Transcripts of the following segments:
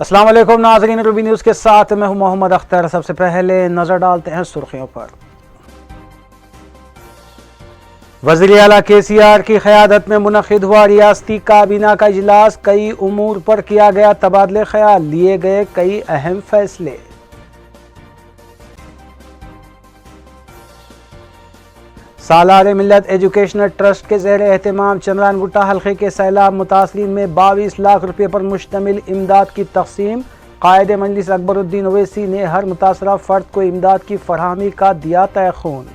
अस्सलाम वालेकुम नाज़रीन, रूबी न्यूज़ के साथ मैं हूं मोहम्मद अख्तर। सबसे पहले नजर डालते हैं सुर्खियों पर। वज़ीर आला KCR की क़यादत में मुनक़िद हुआ रियासती काबीना का इजलास। कई उमूर पर किया गया तबादले ख्याल, लिए गए कई अहम फैसले। सालार मिल्लत एजुकेशनल ट्रस्ट के ज़ेर एहतमाम चमरान गुट्टा हल्के के सैलाब मुतासरीन में 22 लाख रुपये पर मुश्तमिल इमदाद की तकसीम। कायद मजलिस अकबरुद्दीन ओवैसी ने हर मुतासरा फ़र्द को इमदाद की फरहमी का दिया तयख़ून।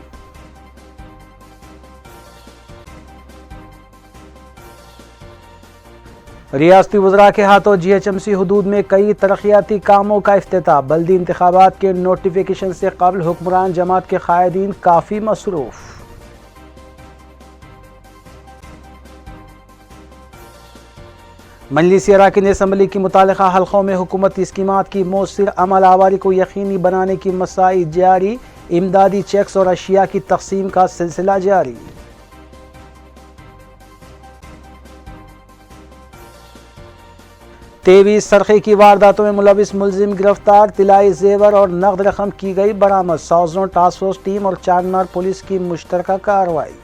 रियासती वज़रा के हाथों GHMC हदूद में कई तरक्याती कामों का इफ्तिताह। बल्दी इंतखाबात के नोटिफिकेशन से कबल हुक्मरान जमात के कायदीन काफ़ी मसरूफ़। मजलिसी अरकान असम्बली की मुतालिका हल्कों में हुकूमती स्कीमात की मौसर अमल आवारी को यकीनी बनाने की मसाई जारी। इमदादी चेक्स और अशिया की तकसीम का सिलसिला जारी। तेवीस सरखे की वारदातों में मुलविस मुलजिम गिरफ्तार। तिलाई जेवर और नकद रकम की गई बरामद। सौजों टास्क फोर्स टीम और चारमीनार पुलिस की मुश्तरका कार्रवाई।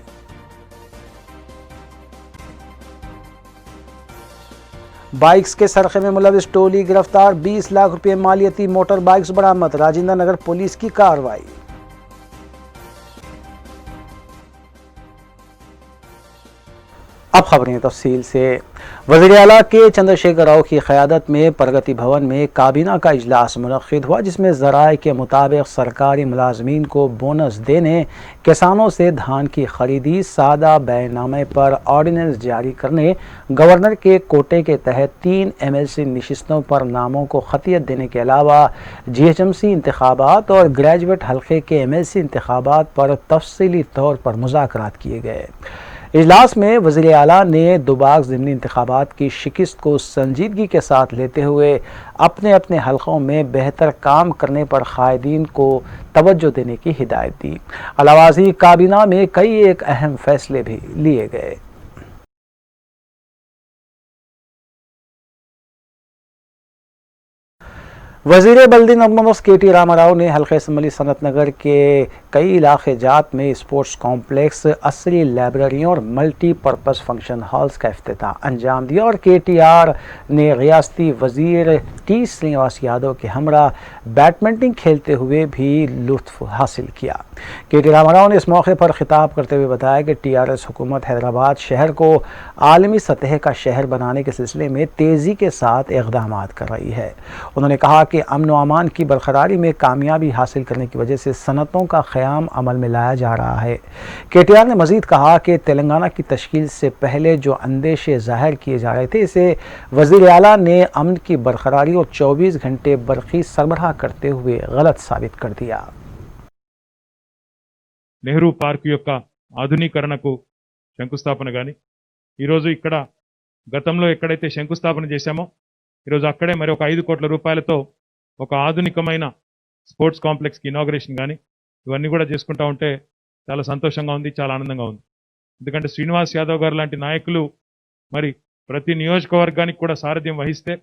बाइक्स के सरखे में मुलविस टोली गिरफ्तार। 20 लाख रुपये मालियती मोटर बाइक्स बरामद। राजेंद्र नगर पुलिस की कार्रवाई। अब खबरें तफसील से। वज़ीर आला के चंद्रशेखर राव की क़यादत में प्रगति भवन में काबीना का इजलास मुनक़्क़िद हुआ, जिसमें ज़राए के मुताबिक सरकारी मुलाजमीन को बोनस देने, किसानों से धान की खरीदी, सादा बैनामे पर ऑर्डिनेंस जारी करने, गवर्नर के कोटे के तहत 3 MLC नशिस्तों पर नामों को ख़तियत देने के अलावा GHMC इंतखाबात और ग्रेजुएट हल्के के MLC इंतखाबात पर तफसीली तौर पर मुज़ाकरात किए गए। इजलास में वज़ीर आला ने दोबाग ज़िमनी इंतखाबात की शिकस्त को संजीदगी के साथ लेते हुए अपने अपने हल्कों में बेहतर काम करने पर कायदीन को तवज्जो देने की हिदायत दी। अलावाज़ी काबीना में कई एक अहम फैसले भी लिए गए। वज़ीर बल्दी नमस KT रामाराव ने हल्के असम्बली सनत नगर के कई इलाके जात में स्पोर्ट्स कॉम्प्लेक्स, असली लाइब्रेरियों और मल्टीपर्पज़ फंक्शन हॉल्स का इफ्तिताह अंजाम दिया और KTR ने रियासती वज़ीर T श्रीनिवास यादव के हमरा बैडमिंटन खेलते हुए भी लुत्फ़ हासिल किया। KT रामाराव ने इस मौके पर खिताब करते हुए बताया कि TRS हुकूमत हैदराबाद शहर को आलमी सतह का शहर बनाने के सिलसिले में तेज़ी के साथ इक़दाम कर रही है। उन्होंने कहा कि अमन व अमान की बरकरारी में कामयाबी हासिल करने की वजह से सनतों का क़याम अमल में लाया जा रहा है। KTR ने मज़ीद कहा कि तेलंगाना की तश्कील से पहले जो अंदेशे ज़ाहिर किए जा रहे थे, इसे वज़ीर आला ने अमन की बरकरारी और 24 घंटे बरक़ी सरबराह करते हुए गलत साबित कर दिया। నెహ్రూ పార్క్ యొక్క ఆధునీకరణకు శంకుస్థాపన గాని ఈరోజు ఇక్కడ గతంలో ఎక్కడైతే శంకుస్థాపన చేశామో ఈరోజు అక్కడే మరి ఒక 5 కోట్ల రూపాయలతో ఒక ఆధునికమైన స్పోర్ట్స్ కాంప్లెక్స్ కి ఇనాగరేషన్ గాని ఇవన్నీ కూడా చేసుకుంటా ఉంటే చాలా సంతోషంగా ఉంది, చాలా ఆనందంగా ఉంది. ఎందుకంటే శ్రీనివాస్ యాదవ్ గారు లాంటి నాయకులు మరి ప్రతి నియోజకవర్గానికి కూడా సారథ్యం వహిస్తే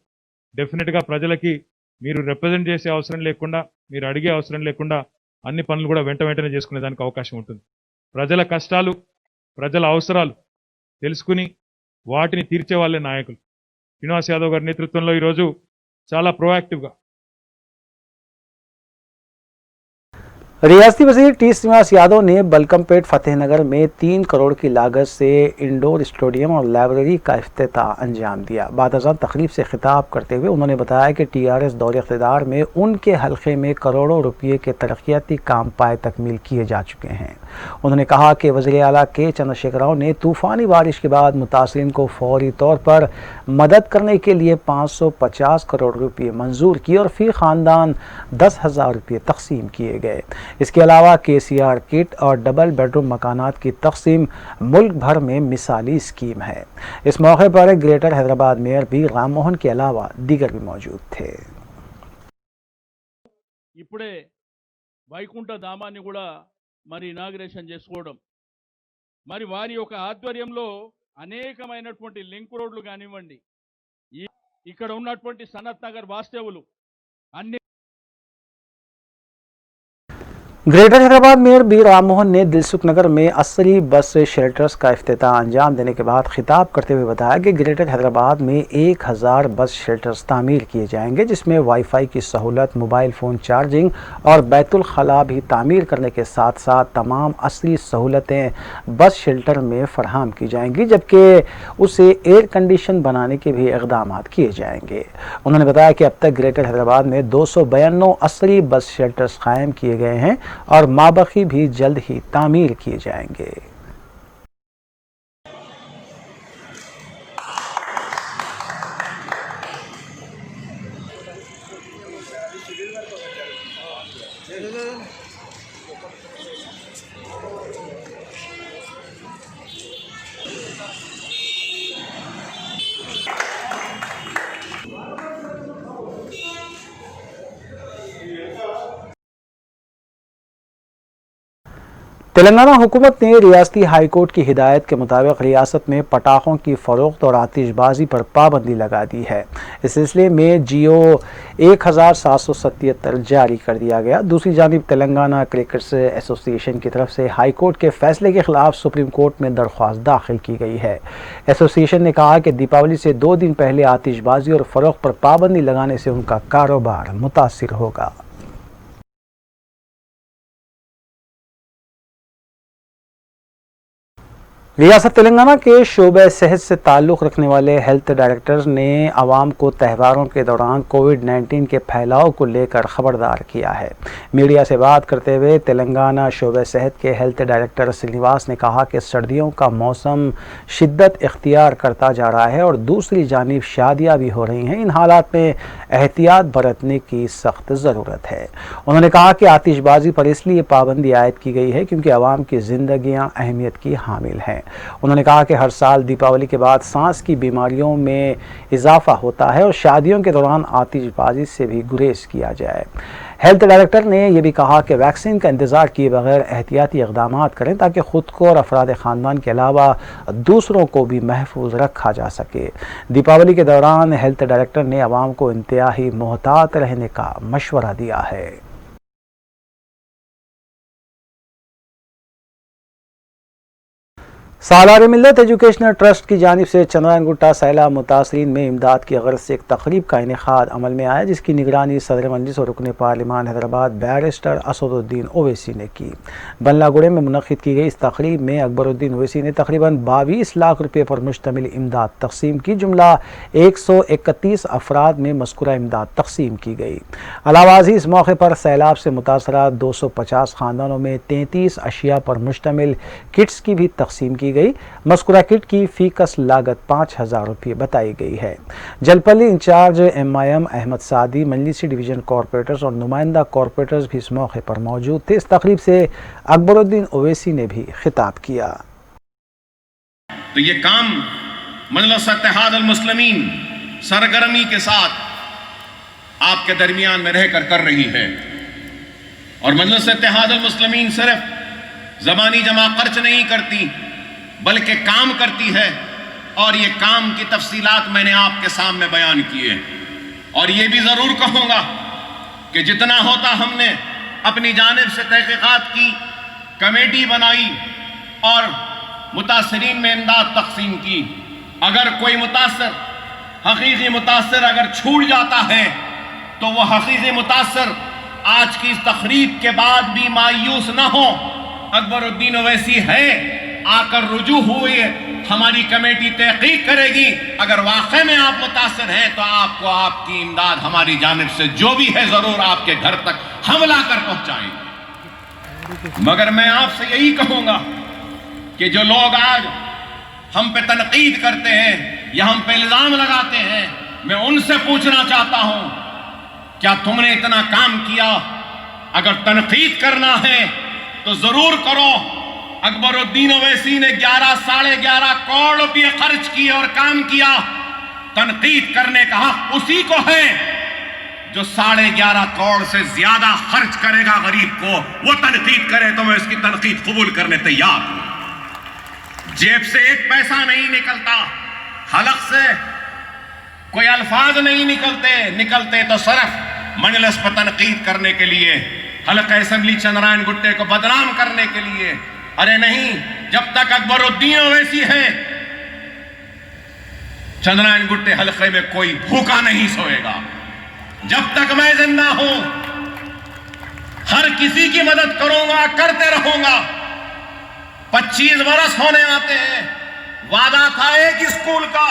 డెఫినెట్ గా ప్రజలకి మీరు రిప్రజెంట్ చేసే అవసరం లేకుండా, మీరు అడిగే అవసరం లేకుండా అన్ని పనులు కూడా వెంటనే చేసుకునేదానికి అవకాశం ఉంటుంది. ప్రజల కష్టాలు, ప్రజల అవసరాలు తెలుసుకుని వాటిని తీర్చే వాళ్ళే నాయకులు. శ్రీనివాస్ యాదవ్ గారి నేతృత్వంలో ఈరోజు చాలా ప్రోయాక్టివ్గా रियासती वज़ीर T श्रीनिवास यादव ने बलकमपेट फतेहनगर में 3 करोड़ की लागत से इंडोर स्टेडियम और लाइब्रेरी का इफ्तिताह अंजाम दिया। बादअज़ां तकरीब से खिताब करते हुए उन्होंने बताया कि TRS दौरे इक़्तिदार में उनके हल्के में करोड़ों रुपये के तरक्याती काम पाए तकमील किए जा चुके हैं। उन्होंने कहा कि वज़ीर आला के चंद्रशेखर राव ने तूफ़ानी बारिश के बाद मुतासिरीन को फौरी तौर पर मदद करने के लिए 550 करोड़ रुपये मंजूर किए और फ़ी ख़ानदान 10,000 रुपये तकसीम किए गए। इसके अलावा KCR किट और डबल बेडरूम मकानात की तकसीम मुल्क भर में मिसाली स्कीम है। इस मौके पर ग्रेटर हैदराबाद मेयर भी राम मोहन के अलावा दीगर भी मौजूद थे। ఇప్పుడే వైకుంఠ ధామాన్ని కూడా మరి ఇనాగ్రేషన్ చేసుకోవడం, మరి వారి యొక్క ఆధ్వర్యంలో అనేకమైనటువంటి లింక్ రోడ్లు కానివ్వండి, ఇక్కడ ఉన్నటువంటి సనత్ నగర్ వాస్తవులు అన్ని greater Hyderabad mayor B Ram Mohan ने दिलसुख नगर में असरी बस शेल्टर्स का इफ्तिताह अंजाम देने के बाद खिताब करते हुए बताया कि ग्रेटर हैदराबाद में 1000 बस शेल्टर्स तामीर किए जाएंगे, जिसमें वाईफाई की सहूलत, मोबाइल फ़ोन चार्जिंग और बैतुल खला भी तामीर करने के साथ साथ तमाम असली सहूलतें बस शेल्टर में फ़राहम की जाएंगी, जबकि उसे एयर कंडीशन बनाने के भी इक़दाम किए जाएंगे। उन्होंने बताया कि अब तक ग्रेटर हैदराबाद में 292 असली बस शेल्टर्स कायम किए गए हैं और माबकी भी जल्द ही तामीर किए जाएंगे। तेलंगाना हुकूमत ने रियासती हाई कोर्ट की हिदायत के मुताबिक रियासत में पटाखों की फरोख्त और आतिशबाजी पर पाबंदी लगा दी है। इस सिलसिले में जियो 1777 जारी कर दिया गया। दूसरी जानिब तेलंगाना क्रिकेट एसोसिएशन की तरफ से हाई कोर्ट के फैसले के खिलाफ सुप्रीम कोर्ट में दरख्वास्त दाखिल की गई है। एसोसिएशन ने कहा कि दीपावली से 2 दिन पहले आतिशबाजी और फरोख्त पर पाबंदी लगाने से उनका कारोबार मुतासिर होगा। रियासत तेलंगाना के शोबे सेहत से ताल्लुक़ रखने वाले हेल्थ डायरेक्टर्स ने आवाम को त्योहारों के दौरान कोविड-19 के फैलाव को लेकर ख़बरदार किया है। मीडिया से बात करते हुए तेलंगाना शोबे सेहत के हेल्थ डायरेक्टर श्रीनिवास ने कहा कि सर्दियों का मौसम शिद्दत इख्तियार करता जा रहा है और दूसरी जानिब शादियाँ भी हो रही हैं। इन हालात में एहतियात बरतने की सख्त ज़रूरत है। उन्होंने कहा कि आतिशबाजी पर इसलिए पाबंदी आयद की गई है क्योंकि आवाम की ज़िंदगियाँ अहमियत की हामिल हैं। उन्होंने कहा कि हर साल दीपावली के बाद सांस की बीमारियों में इजाफा होता है और शादियों के दौरान आतिशबाजी से भी गुरेज किया जाए। हेल्थ डायरेक्टर ने यह भी कहा कि वैक्सीन का इंतज़ार किए बगैर एहतियाती इक़दाम करें ताकि ख़ुद को और अफराद ख़ानदान के अलावा दूसरों को भी महफूज रखा जा सके। दीपावली के दौरान हेल्थ डायरेक्टर ने आवाम को इंतहाई मोहतात रहने का मशवरा दिया है। सालार मिल्लत एजुकेशनल ट्रस्ट की जानिब से चंद्रायन गुट्टा सैलाब मुतासरीन में इमदाद की गरज से एक तकरीब का इनेकाद अमल में आया, जिसकी निगरानी सदर मजलिस और रुकन पार्लिमान हैदराबाद बैरिस्टर असदुद्दीन ओवैसी ने की। बल्लागुड़े में मुनक़िद की गई इस तकरीब में अकबरुद्दीन ओवैसी ने तकरीबन 22 लाख रुपये पर मुश्तमिल इमदाद तकसीम की। जुमला 131 अफराद में मज़कूरा इमदाद तकसीम की गई। अलावाज़ी इस मौके पर सैलाब से मुतासरा 250 ख़ानदानों में 33 अशिया पर मुश्तमिल किट्स की भी तकसीम की गई। मज़कूरा किट की फीकस लागत 5000 रुपये बताई गई है। जलपल्ली इंचार्ज MIM अहमद सादी, मजलिसी डिवीज़न कॉरपोरेटर्स और नुमाइंदा कॉरपोरेटर्स भी इस मौके पर मौजूद थे। इस तकरीब से अकबरुद्दीन ओवैसी ने भी खिताब किया। तो ये काम मजलिस इत्तेहाद अल-मुस्लिमीन सरगर्मी के साथ आपके दरमियान में रहकर कर रही है और मजलिस इत्तेहाद अल-मुस्लिमीन सिर्फ ज़बानी जमा खर्च नहीं करती बल्कि काम करती है और ये काम की तफसीलात मैंने आपके सामने बयान किए और ये भी ज़रूर कहूँगा कि जितना होता हमने अपनी जानिब से तहक़ीक़ात की, कमेटी बनाई और मुतासरीन में इमदाद तकसीम की। अगर कोई मुतासर हकीकी मुतासर अगर छूट जाता है तो वह हकीकी मुतासर आज की इस तकरीब के बाद भी मायूस न हो। अकबरुद्दीन ओवैसी है, आकर रुजू हुए, हमारी कमेटी तहकीक करेगी। अगर वाकई में आप मुतासर हैं तो आपको आपकी इमदाद हमारी जानिब से जो भी है जरूर आपके घर तक हम लाकर पहुंचाएंगे। मगर मैं आपसे यही कहूंगा कि जो लोग आज हम पे तनकीद करते हैं या हम पे इल्जाम लगाते हैं, मैं उनसे पूछना चाहता हूं, क्या तुमने इतना काम किया? अगर तनकीद करना है तो जरूर करो। अकबरुद्दीन ओवैसी ने 11 साढ़े 11 करोड़ रुपये खर्च किए और काम किया। तनकीद करने का हक उसी को है जो 11.5 करोड़ से ज्यादा खर्च करेगा गरीब को, वो तनकीद करे तो मैं इसकी तनकीद कबूल करने तैयार हूं। जेब से एक पैसा नहीं निकलता, हलक से कोई अल्फाज नहीं निकलते तो सिर्फ मजलिस पर तनकीद करने के लिए, हल्का असेंबली चंद्रायन गुट्टे को बदनाम करने के लिए। अरे नहीं, जब तक अकबरुद्दीन ओवैसी है, चंद्रायन गुट्टे हल्के में कोई भूखा नहीं सोएगा। जब तक मैं जिंदा हूं, हर किसी की मदद करूंगा, करते रहूंगा। 25 बरस होने आते हैं, वादा था एक स्कूल का,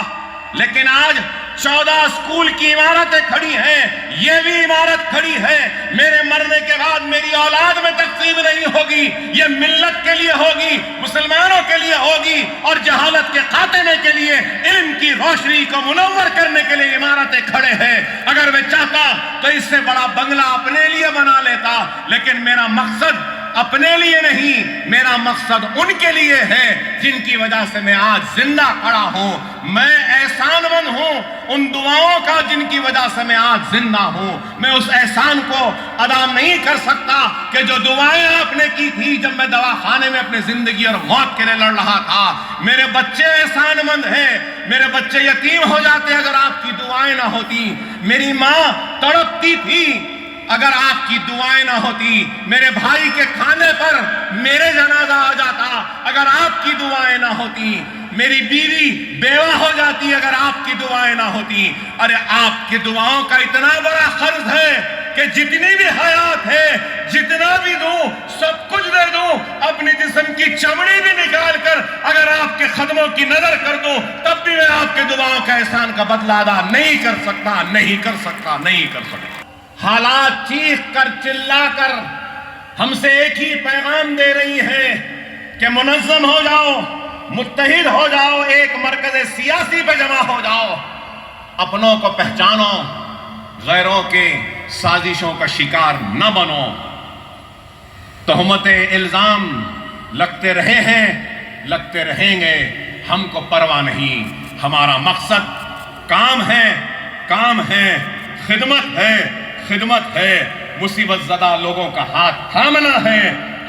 लेकिन आज 14 स्कूल की इमारतें खड़ी हैं। ये भी इमारत खड़ी है, मेरे मरने के बाद मेरी औलाद में तकसीम नहीं होगी, ये मिल्लत के लिए होगी, मुसलमानों के लिए होगी, और जहालत के खात्मे के लिए, इल्म की रोशनी को मुनव्वर करने के लिए इमारतें खड़े हैं। अगर मैं चाहता तो इससे बड़ा बंगला अपने लिए बना लेता, लेकिन मेरा मकसद अपने लिए नहीं, मेरा मकसद उनके लिए है जिनकी वजह से मैं आज जिंदा खड़ा हूं। मैं एहसानमंद हूं उन दुआओं का जिनकी वजह से मैं आज जिंदा हूं। मैं उस एहसान को अदा नहीं कर सकता कि जो दुआएं आपने की थी जब मैं दवाखाने में अपनी जिंदगी और मौत के लिए लड़ रहा था। मेरे बच्चे एहसानमंद हैं, मेरे बच्चे यतीम हो जाते अगर आपकी दुआएं ना होती। मेरी मां तड़पती थी अगर आपकी दुआएं ना होती। मेरे भाई के खाने पर मेरे जनाजा आ जाता अगर आपकी दुआएं ना होती। मेरी बीवी बेवा हो जाती अगर आपकी दुआएं ना होती। अरे आपकी दुआओं का इतना बड़ा फर्ज है कि जितनी भी हयात है, जितना भी दूं, सब कुछ दे दूं, अपने जिस्म की चमड़ी भी निकाल कर अगर आपके कदमों की नजर कर दूं, तब भी मैं आपके दुआओं का एहसान का बदला अदा नहीं कर सकता, नहीं कर सकता, नहीं कर सकता। हालात चीख कर चिल्ला कर हमसे एक ही पैगाम दे रही है कि मुनज़्ज़म हो जाओ, मुत्तहिद हो जाओ, एक मरकज़ सियासी पे जमा हो जाओ, अपनों को पहचानो, गैरों के साजिशों का शिकार न बनो। तहमत इल्जाम लगते रहे हैं, लगते रहेंगे, हमको परवाह नहीं। हमारा मकसद काम है, काम है, खिदमत है, खिदमत है। मुसीबत ज़दा लोगों का हाथ थामना है।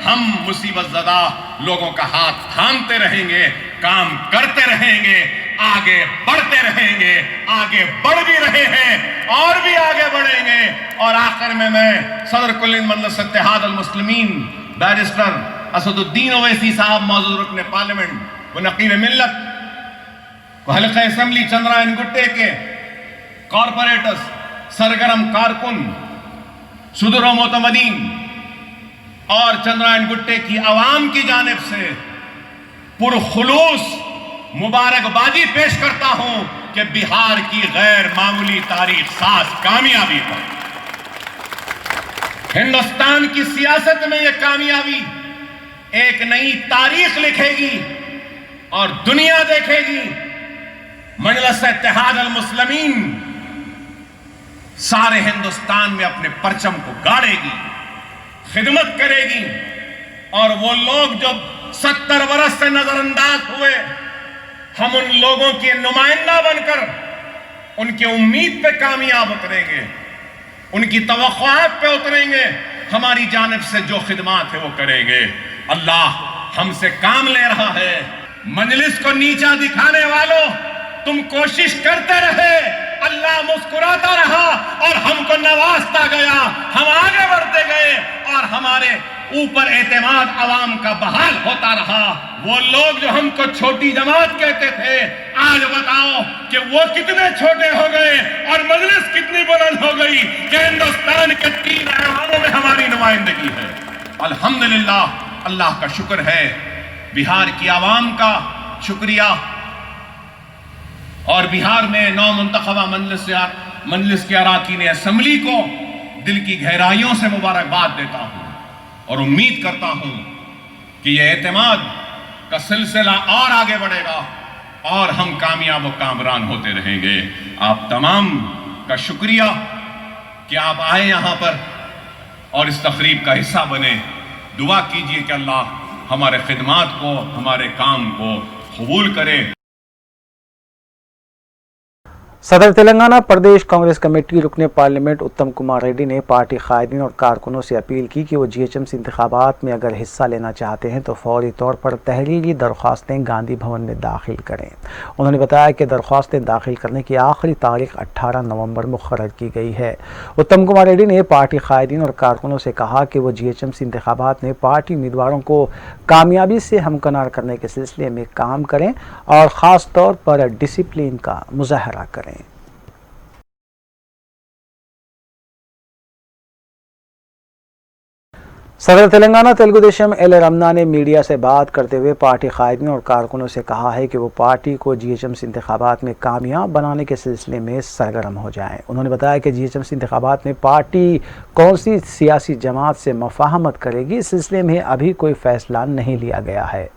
हम मुसीबत ज़दा लोगों का हाथ थामते रहेंगे, काम करते रहेंगे, आगे बढ़ते रहेंगे, आगे बढ़ भी रहे हैं और भी आगे बढ़ेंगे। और आखिर में मैं सदर कुल मजलिस इत्तेहाद अल मुस्लिमीन बैरिस्टर असदुद्दीन ओवैसी साहब, मौजूद रुकने पार्लियामेंट व नकीब मिल्लत व हल्का असेंबली चंद्रायन गुट्टे के कॉरपोरेटर्स, सरगर्म कारकुन, सुदूर मोतमदीन और चंद्रायन गुट्टे की आवाम की जानिब से पुरखुलूस मुबारकबादी पेश करता हूं कि बिहार की गैर मामूली तारीख साज कामयाबी पर हिंदुस्तान की सियासत में यह कामयाबी एक नई तारीख लिखेगी और दुनिया देखेगी। मजलिस इत्तेहाद अल मुस्लिमीन सारे हिंदुस्तान में अपने परचम को गाड़ेगी, खिदमत करेगी। और वो लोग जो 70 बरस से नजरअंदाज हुए, हम उन लोगों के नुमाइंदा बनकर उनकी उम्मीद पे कामयाब उतरेंगे, उनकी तवक्कुआत पे उतरेंगे। हमारी जानिब से जो खिदमत है वो करेंगे। अल्लाह हमसे काम ले रहा है। मजलिस को नीचा दिखाने वालों, तुम कोशिश करते रहे, अल्लाह मुस्कुराता रहा और हमको नवाजता गया। हम आगे बढ़ते गए और हमारे ऊपर एतमाद अवाम का बहाल होता रहा। वो लोग जो हमको छोटी जमात कहते थे, आज बताओ कि वो कितने छोटे हो गए और मजलिस कितनी बुलंद हो गई कि हिंदुस्तान के 3 ऐवानों में हमारी नुमाइंदगी है। अल्हम्दुलिल्लाह, अल्लाह का शुक्र है, बिहार की आवाम का शुक्रिया। और बिहार में नौ मुंतखबा मजलिस के अराकीन असेंबली को दिल की गहराइयों से मुबारकबाद देता हूं और उम्मीद करता हूं कि यह एतमाद का सिलसिला और आगे बढ़ेगा और हम कामयाब और कामरान होते रहेंगे। आप तमाम का शुक्रिया कि आप आए यहां पर और इस तकरीब का हिस्सा बने। दुआ कीजिए कि अल्लाह हमारे खिदमात को, हमारे काम को कबूल करे। सदर तेलंगाना प्रदेश कांग्रेस कमेटी रुकने पार्लियामेंट उत्तम कुमार रेड्डी ने पार्टी कायदीन और कारकुनों से अपील की कि वो जीएचएमसी इंतखाबात में अगर हिस्सा लेना चाहते हैं तो फौरी तौर पर तहरीरी दरख्वास्तें गांधी भवन में दाखिल करें। उन्होंने बताया कि दरख्वास्तें दाखिल करने की आखिरी तारीख 18 नवंबर मुकर्रर की गई है। उत्तम कुमार रेड्डी ने पार्टी कायदीन और कारकुनों से कहा कि वो जीएचएमसी इंतखाबात में पार्टी उम्मीदवारों को कामयाबी से हमकनार करने के सिलसिले में काम करें और ख़ास तौर पर डिसिप्लिन का मुजाहरा करें। सदर तेलंगाना तेलुगु देशम एल रमना ने मीडिया से बात करते हुए पार्टी कायदीन और कारकुनों से कहा है कि वो पार्टी को जीएचएमसी इंतखाबात में कामयाब बनाने के सिलसिले में सरगर्म हो जाएं। उन्होंने बताया कि जीएचएमसी इंतखाबात में पार्टी कौन सी सियासी जमात से मफाहमत करेगी, इस सिलसिले में अभी कोई फैसला नहीं लिया गया है।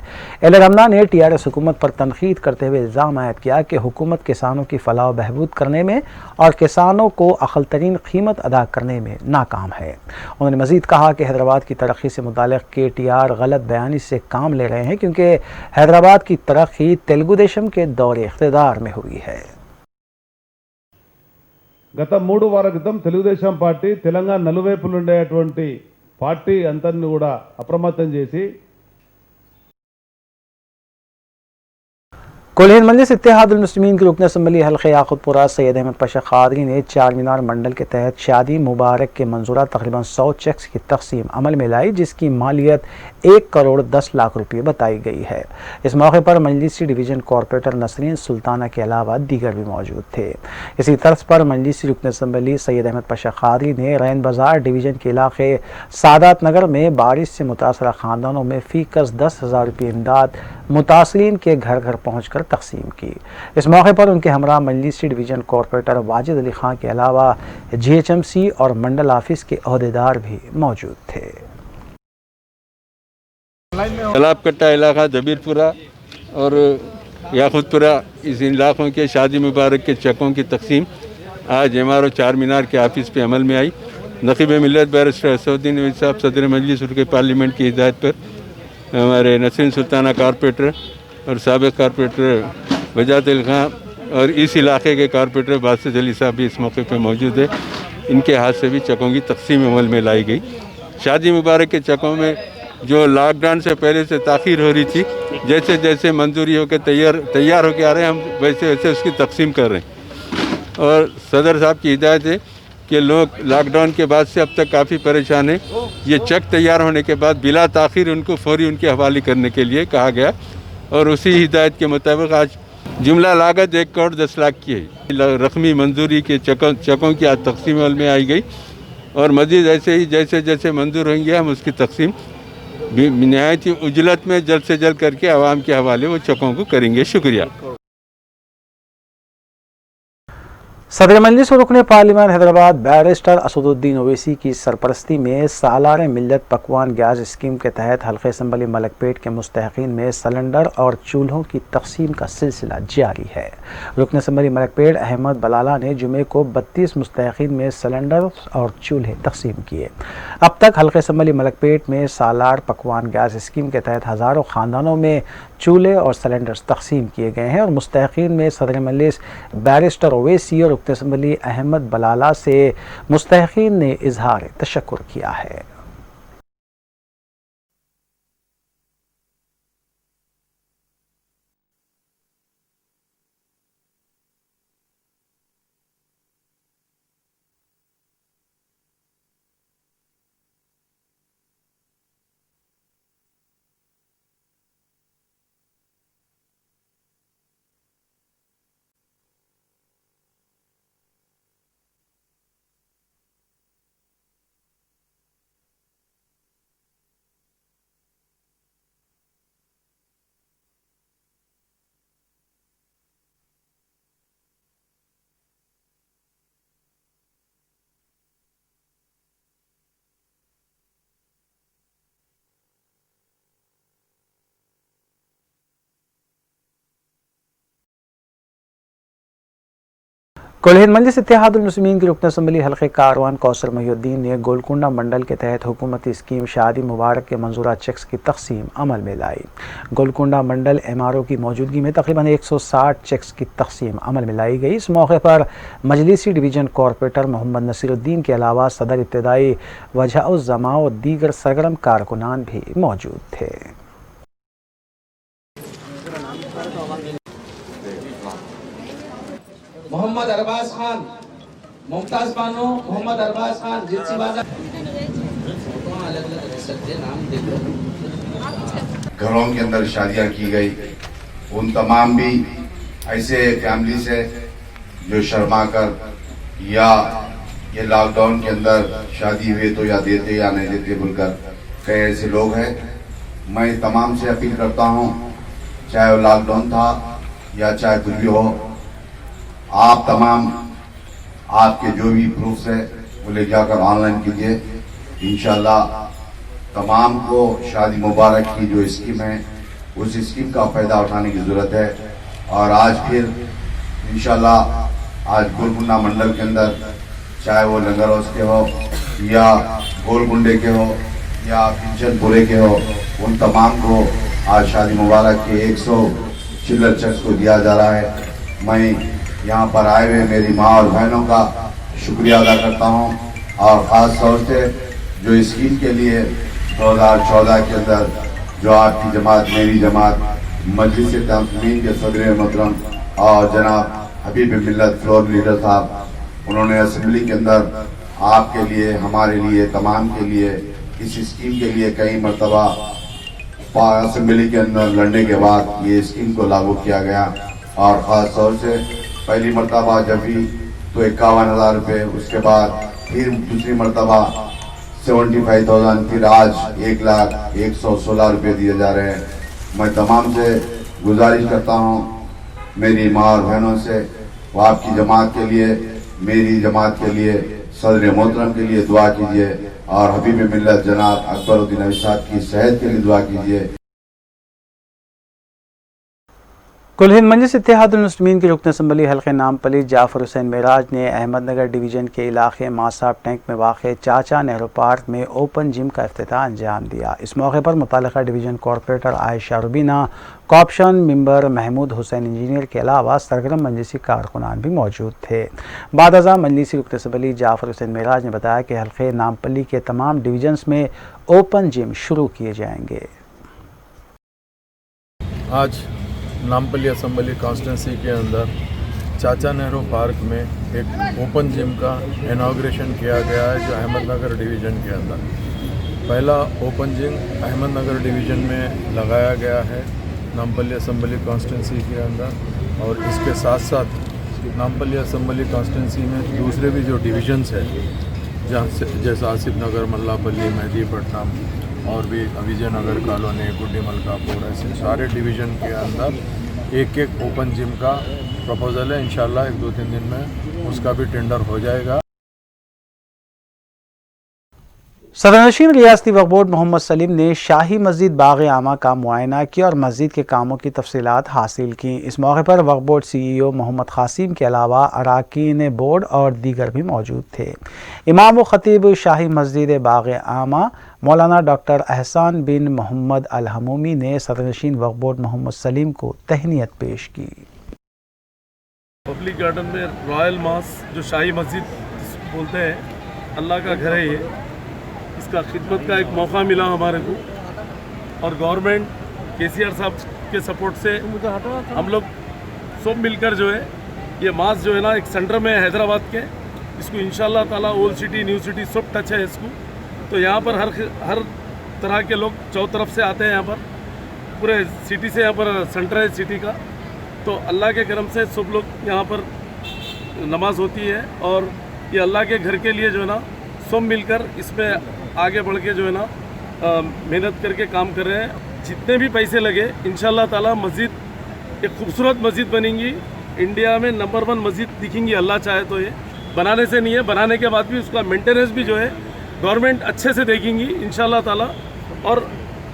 एल रमना ने टीआरएस हुकूमत पर तनकीद करते हुए इल्ज़ाम आयद किया कि हुकूमत किसानों की फलाह बहबूद करने में और किसानों को अक़ल तरीन कीमत अदा करने में नाकाम है। उन्होंने मज़ीद कहा कि हैदराबाद की तरक्की से मुताल्लिक़ केटीआर गलत बयानी से काम ले रहे हैं क्योंकि हैदराबाद की तरक्की तेलुगु देशम के दौरे इख्तिदार में हुई है। గత 3 వారాల క్రితం తెలుగుదేశం పార్టీ తెలంగాణ నలువైపులు ఉండేటువంటి పార్టీ అంతర్ని కూడా అప్రమత్తం చేసి कुल मजलिस इत्तेहादुल मुस्लिमीन के रुकन असम्बली हल्के याकुतपुरा सैयद अहमद पाशा कादरी ने चार मीनार मंडल के तहत शादी मुबारक के मंजूरा तकरीबन 100 चेक्स की तकसीम अमल में लाई, जिसकी मालियत 1 करोड़ 10 लाख रुपये बताई गई है। इस मौके पर मजलिसी डिवीज़न कॉरपोरेटर नसरीन सुल्ताना के अलावा दीगर भी मौजूद थे। इसी तर्ज पर मजलिसी रुकन असम्बली सैयद अहमद पाशा कादरी ने रैन बाजार डिवीज़न के इलाके सादात नगर में बारिश से मुतासरा ख़ानदानों में फ़ीकस 10,000 रुपये इमदाद मुतासरीन के घर घर पहुँच कर तकसीम की। इस मौके पर उनके हमरा मजलिसी डिवीज़न कॉरपोरेटर वाजिद अली खां के अलावा जीएचएमसी और मंडल ऑफिस के अहदेदार भी मौजूद थे। तालाब कट्टा इलाका जबीरपुरा और याकुतपुरा इस इलाकों के शादी मुबारक के चेकों की तकसीम आज एमआरओ चार मीनार के ऑफिस पे अमल में आई। नकीब मिल्लत बैरिस्टर असदुद्दीन अवीद साहब सदर मजलिस उनके पार्लियामेंट की हिदायत पर हमारे नसरीन सुल्ताना कारपोरेटर और साबिक कारपोरेटर वजात अली खां और इस इलाके के कारपोरेटर बासित अली साहब भी इस मौके पर मौजूद है। इनके हाथ से भी चकों की तकसीम अमल में लाई गई। शादी मुबारक के चकों में जो लॉकडाउन से पहले से ताख़ीर हो रही थी, जैसे जैसे मंजूरी होकर तैयार होकर आ रहे हैं, हम वैसे वैसे उसकी तकसीम कर रहे हैं। और सदर साहब की हिदायत है कि लोग लॉकडाउन के बाद से अब तक काफ़ी परेशान हैं। ये चेक तैयार होने के बाद बिला ताख़ीर उनको फौरी उनके हवाले करने के लिए कहा गया और उसी हिदायत के मुताबिक आज जुमला लागत 1 करोड़ 10 लाख की है। रकमी मंजूरी के चकों की आज तकसीम अमल में आई गई और मज़ीद ऐसे ही जैसे जैसे मंजूर होंगे हम उसकी तकसीम निहायत ही उजलत में जल्द से जल्द करके आवाम के हवाले वो चकों को करेंगे। शुक्रिया। सदर मजलिस और रुकने पार्लियामेंट हैदराबाद बैरिस्टर असदुद्दीन ओवैसी की सरपरस्ती में सालार मिल्लत पकवान गैस स्कीम के तहत हल्के असम्बली मलकपेट के मुस्तहिकीन में सिलेंडर और चूल्हों की तकसीम का सिलसिला जारी है। रुकन असम्बली मलकपेट अहमद बलाला ने जुमे को 32 मुस्तहिकीन में सिलेंडर और चूल्हे तकसीम किए। अब तक हल्के असम्बली मलकपेट में सालार पकवान गैस स्कीम के तहत हज़ारों ख़ानदानों में चूल्हे और सिलेंडर्स तकसीम किए गए हैं और मुस्तहिकीन में सदर मजलिस बैरिस्टर ओवैसी और रुकन असम्बली अहमद बलाला से मुस्तहिकीन ने इजहार तशक्कुर किया है। कुल हिंद मजलिस इत्तेहादुल मुस्लिमीन की रुकन असम्बली हल्के कारवान कौसर मोहिउद्दीन ने गोलकुंडा मंडल के तहत हुकूमती स्कीम शादी मुबारक के मंजूरा चेक्स की तकसीम अमल में लाई। गोलकुंडा मंडल MRO की मौजूदगी में तकरीबन 160 चेक्स की तकसीम अमल में लाई गई। इस मौके पर मजलिसी डिवीजन कॉरपोरेटर मोहम्मद नसीरुद्दीन के अलावा सदर इब्तदाई वजह-उज़-ज़मा और दीगर सरगर्म कारकुनान भी मौजूद थे। मोहम्मद अरबाज खान, मुमताज बानो, मोहम्मद अरबाज खान, जिनसी बाजा घरों के अंदर शादियां की गई, उन तमाम भी ऐसे फैमिली से जो शर्मा कर या ये लॉकडाउन के अंदर शादी हुए तो या देते या नहीं देते बोलकर कई ऐसे लोग हैं। मैं तमाम से अपील करता हूं, चाहे वो लॉकडाउन था या चाहे कुछ भी हो, आप तमाम आपके जो भी प्रूफ्स है वो ले जाकर ऑनलाइन कीजिए। इंशाल्लाह तमाम को शादी मुबारक की जो स्कीम है उस स्कीम का फायदा उठाने की जरूरत है। और आज फिर इंशाल्लाह आज गोलकुंडा मंडल के अंदर चाहे वो लंगर हाउस के हो या गोलकुंडे के हो या पिंचनपुरे के हो, उन तमाम को आज शादी मुबारक के 100 चिल्लर चेक्स को दिया जा रहा है। मैं यहाँ पर आए हुए मेरी माँ और बहनों का शुक्रिया अदा करता हूँ और ख़ास तौर से जो स्कीम के लिए 2014 के अंदर जो आपकी जमात, मेरी जमात, मजलिस तंज़ीम के सदर मोहतरम और जनाब हबीब मिल्लत फ्लोर लीडर साहब, उन्होंने असेंबली के अंदर आपके लिए, हमारे लिए, तमाम के लिए इस स्कीम के लिए कई मरतबा असेंबली के अंदर लड़ने के बाद ये स्कीम को लागू किया गया। और ख़ास तौर से पहली मरतबा जब भी तो 51,000 रुपये, उसके बाद फिर दूसरी मरतबा 75,000, फिर आज 1,116,000 रुपये दिए जा रहे हैं। मैं तमाम से गुजारिश करता हूँ, मेरी माँ और बहनों से, वो आपकी जमात के लिए, मेरी जमात के लिए, सदर मोहतरम के लिए दुआ कीजिए और हबीब मिल्लत जनाब अकबरुद्दीन अवी साहब की सेहत के लिए दुआ कीजिए। कुल हिंद मजलिस इत्तेहादुल मुस्लिमीन की रुकन असम्बली हल्के नामपली जाफर हुसैन मेराज ने अहमदनगर डिवीज़न के इलाके मासाब टैंक में वाक़ चाचा नेहरू पार्क में ओपन जिम का इफ्तिताह अंजाम दिया। इस मौके पर मुतालिका division corporator Ayesha Rubina, co-option member Mahmood Hussain engineer के अलावा सरगर्म मजलिसी कारकुनान भी मौजूद थे। बाद अज़ा मजलिसी रुकन असम्बली जाफर हुसैन मेराज ने बताया कि हल्के नामपली के तमाम डिवीज़न्स में ओपन जिम शुरू किए जाएंगे। आज नामपल्ली असम्बली कॉन्स्टिट्यूंसी के अंदर चाचा नेहरू पार्क में एक ओपन जिम का इनाग्रेशन किया गया है, जो अहमदनगर डिवीज़न के अंदर पहला ओपन जिम अहमदनगर डिवीज़न में लगाया गया है नामपल्ली असम्बली कॉन्स्टिट्यूंसी के अंदर। और इसके साथ साथ नामपल्ली असम्बली कॉन्स्टिट्यूंसी में दूसरे भी जो डिवीज़न्स है, जहाँ से जैसे आसिफ नगर, मल्लापल्ली, मेहदीपट्टनम और भी विजयनगर कॉलोनी, गुड्डी मलकापुर, ऐसे सारे डिवीज़न के अंदर एक एक ओपन जिम का प्रपोजल है। इंशाल्लाह 1-2-3 दिन में उसका भी टेंडर हो जाएगा। सदरनशीन रियासती वक्फ बोर्ड मोहम्मद सलीम ने शाही मस्जिद बाग़ आमा का मुआयना किया और मस्जिद के कामों की तफसीलात हासिल की। इस मौके पर वक्फ बोर्ड CEO मोहम्मद क़ासिम के अलावा अराकीन बोर्ड और दीगर भी मौजूद थे। इमाम व ख़तीब शाही मस्जिद बाग़ आमा मौलाना डॉक्टर एहसान बिन मोहम्मद अल हमूमी ने सदरनशीन वक्फ बोर्ड मोहम्मद सलीम को तहनीत पेश की। पब्लिक गार्डन में रॉयल मास जो शाही मस्जिद बोलते हैं, अल्लाह का घर है ये, इसका खिदमत का एक मौका मिला हमारे को और गवर्नमेंट KCR साहब के सपोर्ट से हम लोग सब मिलकर जो है ये मास जो है ना, एक सेंटर में हैदराबाद के, इसको इंशाल्लाह ताला ओल्ड सिटी, न्यू सिटी सब टच है इसको। तो यहाँ पर हर तरह के लोग चौतरफ से आते हैं, यहाँ पर पूरे सिटी से, यहाँ पर सेंटर है सिटी का। तो अल्लाह के करम से सब लोग यहाँ पर नमाज होती है और ये अल्लाह के घर के लिए जो है ना सब मिलकर इसमें आगे बढ़ के जो है ना मेहनत करके काम कर रहे हैं। जितने भी पैसे लगे इंशाल्लाह ताला मस्जिद एक खूबसूरत मस्जिद बनेंगी, इंडिया में नंबर 1 मस्जिद दिखेंगी अल्लाह चाहे तो। ये बनाने से नहीं है, बनाने के बाद भी उसका मेंटेनेंस भी जो है गवर्नमेंट अच्छे से देखेंगी इंशाल्लाह ताला। और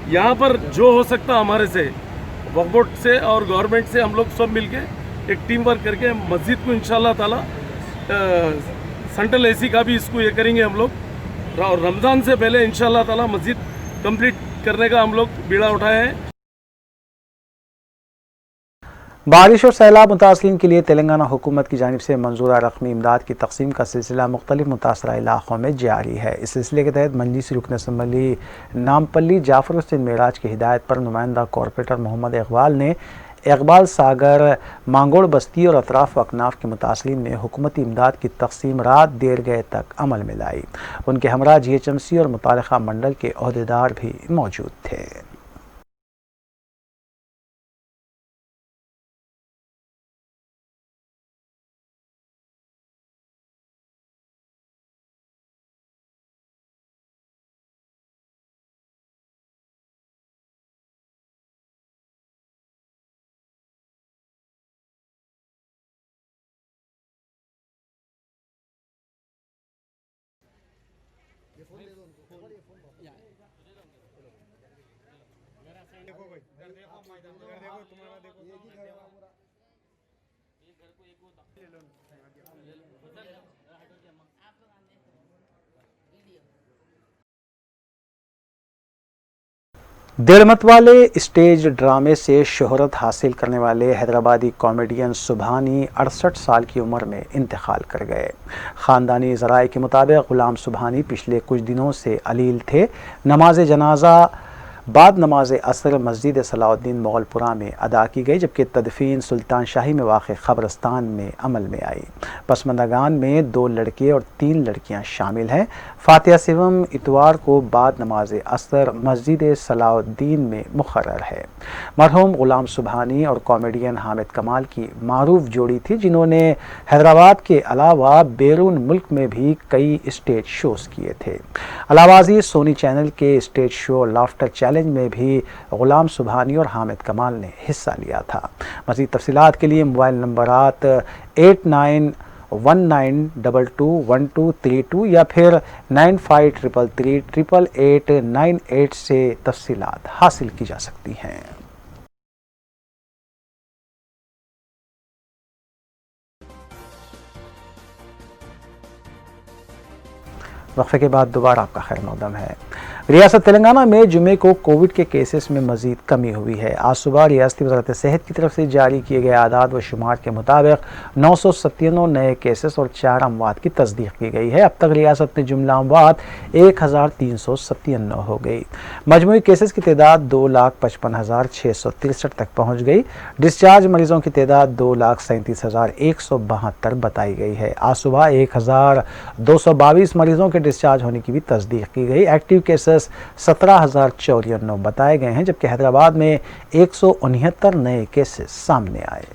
यहाँ पर जो हो सकता हमारे से, वक्फ बोर्ड से और गवर्नमेंट से, हम लोग सब मिलके एक टीम वर्क करके मस्जिद को इंशाल्लाह ताला सेंट्रल एसी का भी इसको ये करेंगे हम लोग। और रमज़ान से पहले इंशाल्लाह ताला मस्जिद कंप्लीट करने का हम लोग बीड़ा उठाए हैं। बारिश और सैलाब मुतासरीन के लिए तेलंगाना हुकूमत की जानिब से मंजूरा रकमी इमदाद की तकसीम का सिलसिला मुख्तलिफ मुतासरा इलाक़ों में जारी है। इस सिलसिले के तहत मजलिसी रुकन असम्बली नामपल्ली जाफर हुसैन मेराज की हिदायत पर नुमाइंदा कॉरपोरेटर मोहम्मद इकबाल ने इकबाल सागर, मांगोड़ बस्ती और अतराफ अकनाफ के मुतासरीन में हुकूमती इमदाद की तकसीम रात देर गए तक अमल में लाई। उनके हमरा GHMC और मुतालिका मंडल के अहदेदार भी मौजूद थे। देड़मत वाले स्टेज ड्रामे से शोहरत हासिल करने वाले हैदराबादी कॉमेडियन सुबहानी 68 साल की उम्र में इंतकाल कर गए। ख़ानदानी ज़राए के मुताबिक ग़ुलाम सुबहानी पिछले कुछ दिनों से अलील थे। नमाज जनाजा बाद नमाज असर मस्जिद सलाउद्दीन मोगलपुरा में अदा की गई, जबकि तदफीन सुल्तान शाही में वाक़ ख़बरस्तान में अमल में आई। पसमंदागान में 2 लड़के और 3 लड़कियां शामिल हैं। फातिहा सिवम इतवार को बाद नमाज असर मस्जिद सलाउद्दीन में मुक़र्रर है। मरहूम ग़ुलाम सुबहानी और कॉमेडियन हामिद कमाल की मारूफ जोड़ी थी, जिन्होंने हैदराबाद के अलावा बैरून मुल्क में भी कई स्टेज शोज़ किए थे। अलावाज़ी सोनी चैनल के स्टेज शो लाफ्टर चैलेंज में भी ग़ुलाम सुबहानी और हामिद कमाल ने हिस्सा लिया था। मज़ीद तफ़सीलात के लिए मोबाइल नंबरात 8919221232 या फिर 9533388898 से तफ़सीलात हासिल की जा सकती हैं। वक्फे के बाद दोबारा आपका खैर मक़दम है। रियासत तेलंगाना में जुमे को कोविड के केसेस में मज़ीद कमी हुई है। आज सुबह रियासती वज़ारत सेहत की तरफ से जारी किए गए आदाद व शुमार के मुताबिक 997 नए केसेस और 4 अमवात की तस्दीक की गई है। अब तक रियासत में जुमला अमवात 1397 हो गई। मजमूई केसेस की तादाद 2,55,663 तक पहुँच गई। डिस्चार्ज मरीजों की तादाद 2,37,172 बताई गई है। आज सुबह 1,222 मरीजों के डिस्चार्ज होने की भी तस्दीक की गई। एक्टिव केसेस 17,094 बताए गए हैं, जबकि हैदराबाद में 169 नए केसेस सामने आए।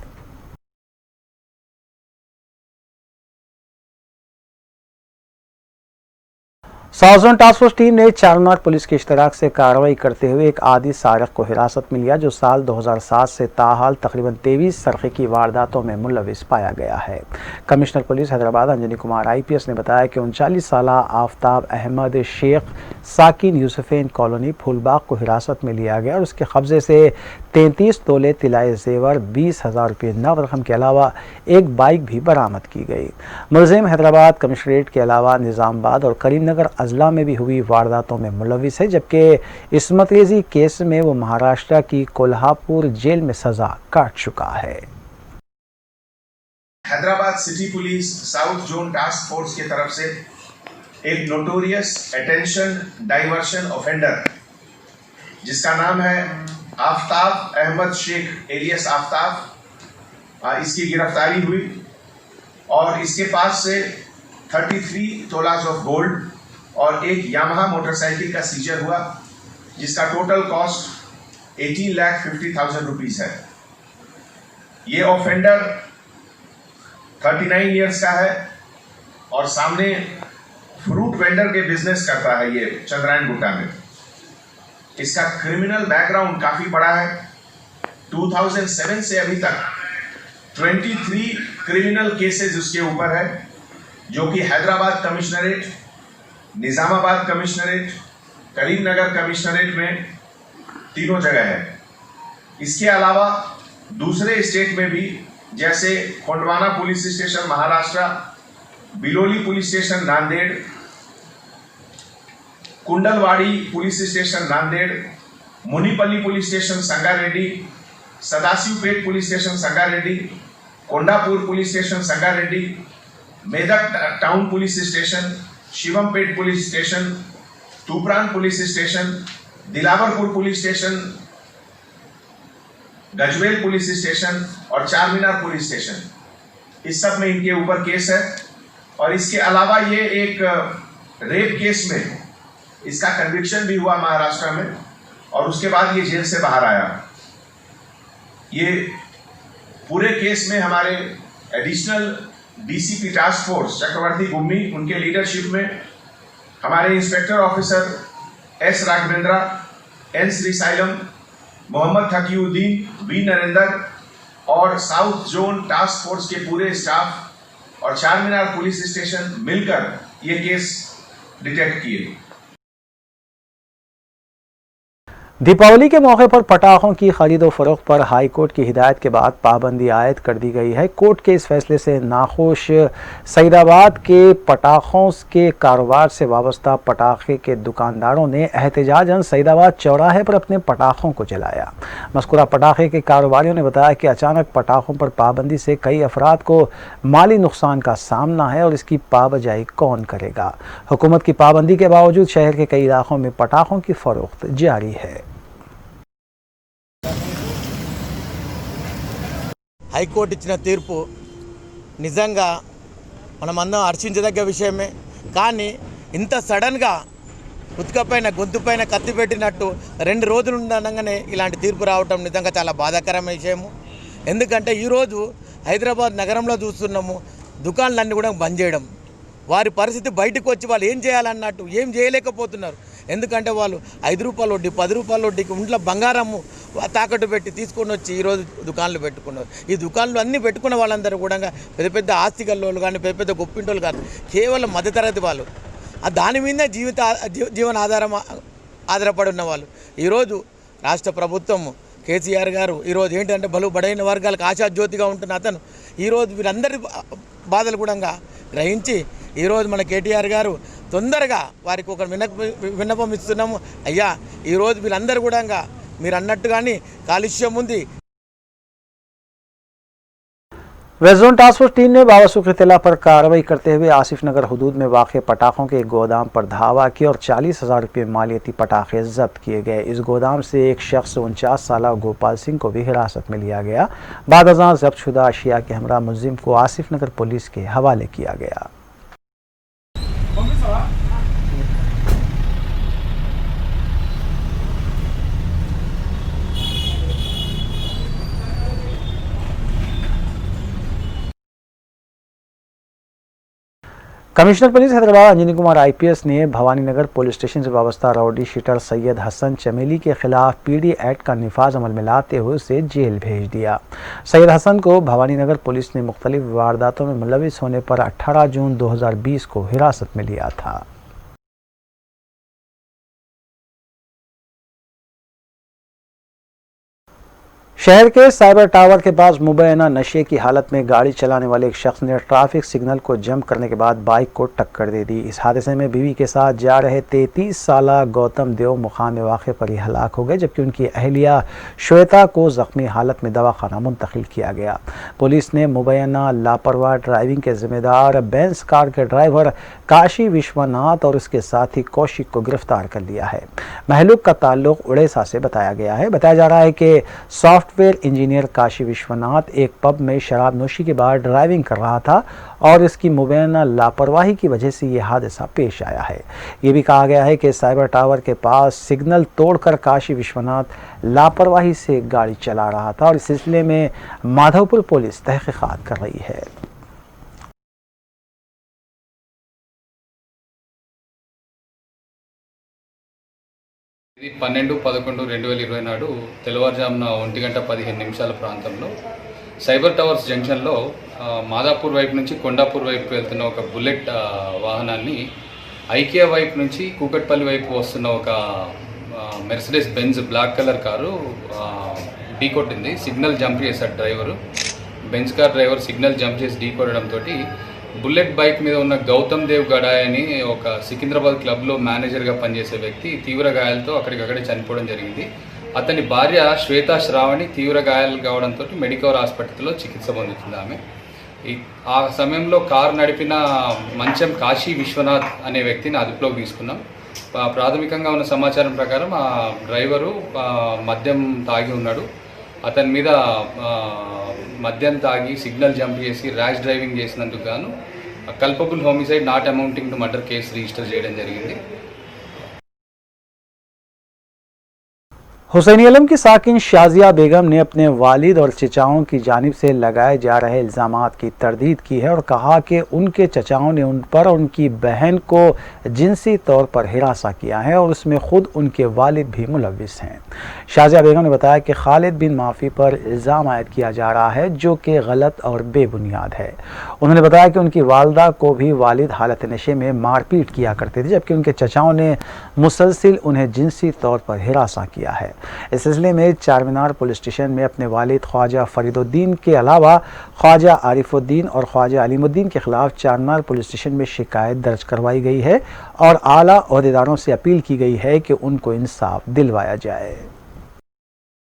South zone task force team ने चारमीनार पुलिस के इश्तराक से कार्रवाई करते हुए एक आदी सारक को हिरासत में लिया, जो साल 2007 से ताहाल तकरीबन 23 सरक़े की वारदातों में मुलविस पाया गया है। Commissioner police Hyderabad Anjani Kumar IPS ने बताया कि 39 साला आफ्ताब अहमद शेख साकिन यूसुफेन कॉलोनी फूलबाग को हिरासत में लिया गया और उसके कब्जे से 33 तोले तिलाए जेवर, 20,000 रुपये नगद रकम के अलावा एक बाइक भी बरामद की गई। मुलजिम हैदराबाद कमिश्नरेट के अलावा निज़ामाबाद और करीमनगर अजला में भी हुई वारदातों में मुलविस है, जबकि इस्मत रेज़ी केस में वो महाराष्ट्र की कोल्हापुर जेल में सजा काट चुका है। Hyderabad city police south zone task force की तरफ से एक नोटोरियस अटेंशन डाइवर्शन ऑफेंडर जिसका नाम है आफ्ताब अहमद शेख एलियस आफ्ताब, इसकी गिरफ्तारी हुई और इसके पास से 33 तोलास ऑफ गोल्ड और एक यामाहा मोटरसाइकिल का सीजर हुआ, जिसका टोटल कॉस्ट 18,50,000 रुपीस है। ये ऑफेंडर 39 इयर्स का है और सामने फ्रूट वेंडर के बिजनेस करता है ये चंद्रायन गुट्टा में। इसका क्रिमिनल बैकग्राउंड काफी बड़ा है। 2007 से अभी तक 23 क्रिमिनल केसेस उसके ऊपर है, जो कि Hyderabad commissionerate, Nizamabad commissionerate, Karimnagar commissionerate में तीनों जगह है। इसके अलावा दूसरे स्टेट में भी, जैसे Khondwana police station Maharashtra, Biloli police station Nanded, Kundalwadi police station Nanded, Munipally police station Sangareddy, Sadashivpet police station Sangareddy, Kondapur police station Sangareddy, Medak town police station, Shivampet police station, Toopran police station, Dilawarpur police station, Gajwel police station और चार मीनार पुलिस स्टेशन, इस सब में इनके ऊपर केस है। और इसके अलावा ये एक रेप केस में इसका कन्विक्शन भी हुआ महाराष्ट्र में और उसके बाद ये जेल से बाहर आया। ये पूरे केस में हमारे additional DCP task force Chakravarthy Gummi, उनके लीडरशिप में हमारे inspector officer S Raghavendra, N Srisailam, Mohammed Taqiuddin, V Narendra और साउथ जोन टास्क फोर्स के पूरे स्टाफ और चार मीनार पुलिस स्टेशन मिलकर ये केस डिटेक्ट किए। दीपावली के मौके पर पटाखों की खरीद और फरोख्त पर हाई कोर्ट की हिदायत के बाद पाबंदी आयद कर दी गई है। कोर्ट के इस फैसले से नाखुश सईदाबाद के पटाखों के कारोबार से वाबस्ता पटाखे के दुकानदारों ने एहतजाजन सईदाबाद चौराहे पर अपने पटाखों को जलाया। मज़कूरा पटाखे के कारोबारियों ने बताया कि अचानक पटाखों पर पाबंदी से कई अफराद को माली नुकसान का सामना है और इसकी पाबजाई कौन करेगा। हुकूमत की पाबंदी के बावजूद शहर के कई इलाकों में पटाखों की फरोख्त जारी है। హైకోర్టు ఇచ్చిన తీర్పు నిజంగా మనమందరం హర్షించదగ్గ విషయమే. కానీ ఇంత సడన్గా ఉతుకపోయిన గొంతుపైన కత్తి పెట్టినట్టు 2 రోజులు ఉండగానే ఇలాంటి తీర్పు రావటం నిజంగా చాలా బాధాకరమైన విషయము. ఎందుకంటే ఈరోజు హైదరాబాద్ నగరంలో చూస్తున్నాము దుకాణాలన్నీ కూడా బంద్ చేయడం. వారి పరిస్థితి బయటకు వచ్చి వాళ్ళు ఏం చేయాలన్నట్టు ఏం చేయలేకపోతున్నారు. ఎందుకంటే వాళ్ళు 5 రూపాయల వడ్డీ 10 రూపాయల వడ్డీకి ఇంట్లో బంగారము తాకట్టు పెట్టి తీసుకొని వచ్చి ఈరోజు దుకాణాలు పెట్టుకున్నారు. ఈ దుకాణాలు అన్నీ పెట్టుకున్న వాళ్ళందరూ కూడా పెద్ద పెద్ద ఆస్తి గల్లోళ్ళు కానీ పెద్ద పెద్ద గొప్పింటోళ్ళు కాదు, కేవలం మధ్యతరగతి వాళ్ళు. దాని మీదే జీవన ఆధారపడి ఉన్న వాళ్ళు. ఈరోజు రాష్ట్ర ప్రభుత్వం కేసీఆర్ గారు ఈరోజు ఏంటంటే బలైన వర్గాలకు ఆశాజ్యోతిగా ఉంటున్న అతను ఈరోజు వీరందరి బాధలు కూడా గ్రహించి ఈరోజు మన కేటీఆర్ గారు తొందరగా వారికి ఒక విన్నపం ఇస్తున్నాము. అయ్యా ఈరోజు వీళ్ళందరూ కూడా మీరు అన్నట్టుగానే కాలుష్యం ఉంది. West zone task force team ने बावसूख इत्तला पर कार्रवाई करते हुए आसिफ नगर हदूद में वाक़ पटाखों के एक गोदाम पर धावा किया और 40,000 रुपये मालियती पटाखे जब्त किए गए। इस गोदाम से एक शख्स 49 साल गोपाल सिंह को भी हिरासत में लिया गया। बाद अज़ां जब्त शुदा अशिया के हमरा मुलजिम को आसिफ नगर पुलिस के हवाले किया गया। Commissioner police Hyderabad Anjani Kumar IPS ने भवानी नगर पुलिस स्टेशन से वाबस्ता राउडी शीटर सैयद हसन चमेली के खिलाफ पीडी एक्ट का निफाज अमल में लाते हुए उसे जेल भेज दिया। सैयद हसन को भवानी नगर पुलिस ने मुख्तलिफ वारदातों में मुलविस होने पर 18 जून 2020 को हिरासत में लिया था। शहर के साइबर टावर के पास मुबैना नशे की हालत में गाड़ी चलाने वाले एक शख्स ने ट्रैफिक सिग्नल को जंप करने के बाद बाइक को टक्कर दे दी। इस हादसे में बीवी के साथ जा रहे 33 साल गौतम देव मुकाम वाक़े पर ही हलाक हो गए, जबकि उनकी अहलिया श्वेता को ज़ख्मी हालत में दवाखाना मुंतकिल किया गया। पुलिस ने मुबैना लापरवाह ड्राइविंग के जिम्मेदार बेंस कार के ड्राइवर काशी विश्वनाथ और उसके साथी कौशिक को गिरफ्तार कर लिया है। महलूक का ताल्लुक उड़ीसा से बताया गया है। बताया जा रहा है कि सॉफ्टवेयर इंजीनियर काशी विश्वनाथ एक पब में शराब नोशी के बाद ड्राइविंग कर रहा था और इसकी मुबैना लापरवाही की वजह से ये हादसा पेश आया है। ये भी कहा गया है कि साइबर टावर के पास सिग्नल तोड़कर काशी विश्वनाथ लापरवाही से गाड़ी चला रहा था और इस सिलसिले में माधवपुर पुलिस तहकीकात कर रही है। ఇది 12/11/2020 నాడు తెల్లవారుజామున 1:15 ప్రాంతంలో సైబర్ టవర్స్ జంక్షన్లో మాదాపూర్ వైపు నుంచి కొండాపూర్ వైపు వెళ్తున్న ఒక బుల్లెట్ వాహనాన్ని ఐకియా వైపు నుంచి కూకట్పల్లి వైపు వస్తున్న ఒక Mercedes Benz black colour car ఢీకొట్టింది. సిగ్నల్ జంప్ చేశాడు driver. Benz car driver signal jump చేసి ఢీకొట్టడంతో బుల్లెట్ బైక్ మీద ఉన్న గౌతమ్ దేవ్ గడాయ్ అని ఒక సికింద్రాబాద్ క్లబ్లో మేనేజర్గా పనిచేసే వ్యక్తి తీవ్ర గాయాలతో అక్కడికక్కడే చనిపోవడం జరిగింది. అతని భార్య శ్వేతా శ్రావణి తీవ్ర గాయాలు కావడంతో మెడికవర్ హాస్పిటల్లో చికిత్స పొందుతుంది. ఆమె ఆ సమయంలో కారు నడిపిన మంచం కాశీ విశ్వనాథ్ అనే వ్యక్తిని అదుపులోకి తీసుకున్నాం. ప్రాథమికంగా ఉన్న సమాచారం ప్రకారం ఆ డ్రైవరు మద్యం తాగి ఉన్నాడు. అతని మీద మద్యం తాగి సిగ్నల్ జంప్ చేసి ర్యాష్ డ్రైవింగ్ చేసినందుకు గాను culpable homicide not amounting to murder case register చేయడం జరిగింది. हुसैनी आलम की साकिन शाजिया बेगम ने अपने वालिद और चचाओं की जानिब से लगाए जा रहे इल्ज़ामात की तरदीद की है और कहा कि उनके चचाओं ने उन पर उनकी बहन को जिनसी तौर पर हिरासा किया है और उसमें ख़ुद उनके वालिद भी मुलव्विस हैं। शाजिया बेगम ने बताया कि खालिद बिन माफ़ी पर इल्ज़ाम आयद किया जा रहा है जो कि गलत और बेबुनियाद है। उन्होंने बताया कि उनकी वालदा को भी वालिद हालत नशे में मारपीट किया करते थे, जबकि उनके चचाओं ने मुसलसिल उन्हें जिनसी तौर पर हिरासा किया है। इस सिलसिले में चार मीनार पुलिस स्टेशन में अपने वालिद ख्वाजा फरीदुद्दीन के अलावा ख्वाजा आरिफुद्दीन और ख्वाजा अलीमुद्दीन के खिलाफ चार मीनार पुलिस स्टेशन में शिकायत दर्ज करवाई गई है और आला ओहदेदारों से अपील की गई है कि उनको इंसाफ दिलवाया जाए।